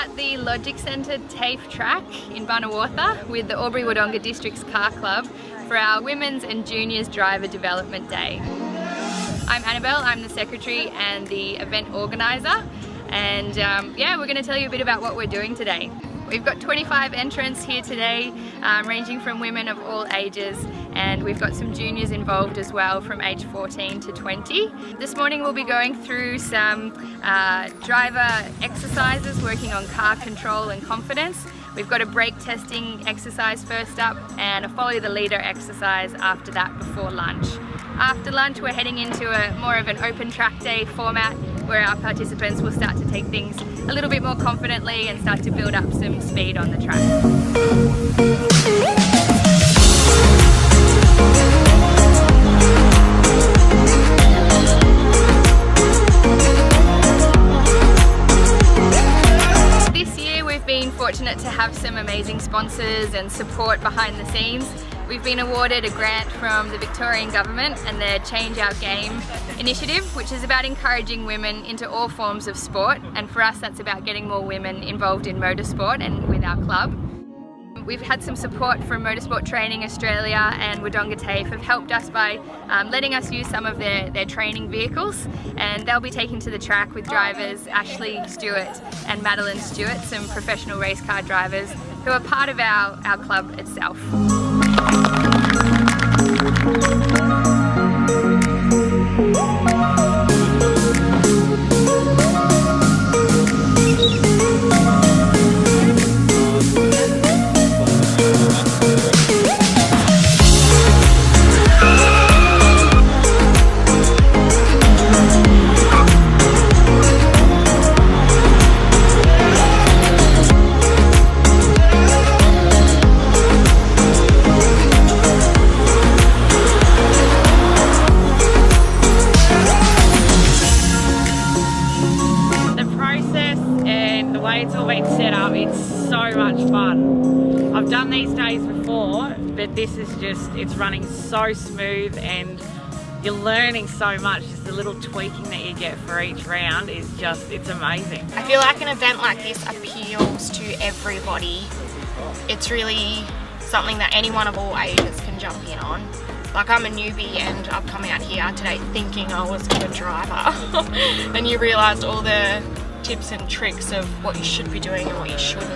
at the Logic Centre TAFE track in Bunawartha with the Albury Wodonga District's Car Club for our Women's and Juniors Driver Development Day. I'm Annabel, I'm the Secretary and the event organiser, and yeah, we're going to tell you a bit about what we're doing today. We've got 25 entrants here today, ranging from women of all ages, and we've got some juniors involved as well from age 14 to 20. This morning we'll be going through some driver exercises working on car control and confidence. We've got a brake testing exercise first up and a follow the leader exercise after that before lunch. After lunch we're heading into more of an open track day format where our participants will start to take things a little bit more confidently and start to build up some speed on the track. This year we've been fortunate to have some amazing sponsors and support behind the scenes. We've been awarded a grant from the Victorian Government and their Change Our Game initiative, which is about encouraging women into all forms of sport, and for us that's about getting more women involved in motorsport and with our club. We've had some support from Motorsport Training Australia, and Wodonga TAFE have helped us by letting us use some of their training vehicles, and they'll be taken to the track with drivers Ashley Stewart and Madeline Stewart, some professional race car drivers who are part of our club itself. It's all been set up, it's so much fun. I've done these days before, but this is just, it's running so smooth and you're learning so much. Just the little tweaking that you get for each round is just, it's amazing. I feel like an event like this appeals to everybody. It's really something that anyone of all ages can jump in on. Like, I'm a newbie and I've come out here today thinking I was a good driver. And you realised all the tips and tricks of what you should be doing and what you shouldn't.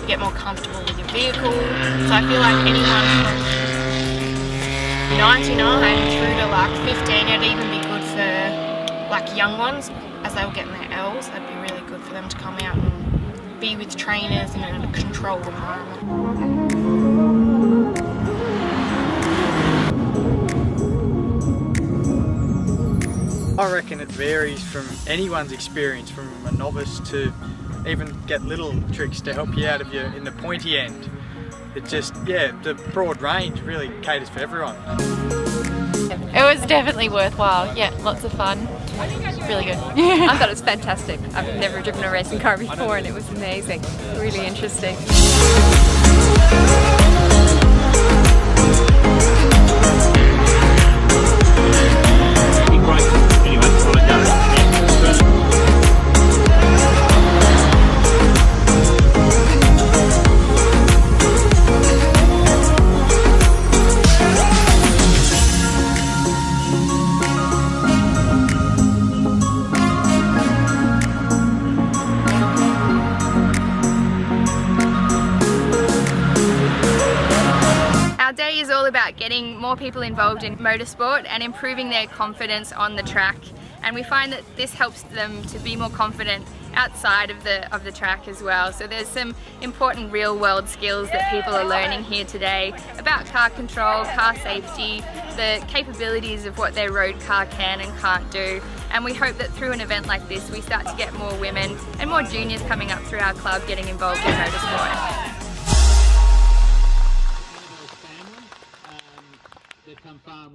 You get more comfortable with your vehicle. So I feel like anyone from 99 through to like 15, it'd even be good for like young ones as they were getting their L's. It'd be really good for them to come out and be with trainers in a controlled environment. I reckon it varies from anyone's experience, from a novice to even get little tricks to help you out if you're in the pointy end. It just, yeah, the broad range really caters for everyone. It was definitely worthwhile, yeah, lots of fun, really good. I thought it was fantastic. I've never driven a racing car before and it was amazing, really interesting. Our day is all about getting more people involved in motorsport and improving their confidence on the track, and we find that this helps them to be more confident outside of the track as well. So there's some important real world skills that people are learning here today about car control, car safety, the capabilities of what their road car can and can't do, and we hope that through an event like this we start to get more women and more juniors coming up through our club getting involved in motorsport. They've come far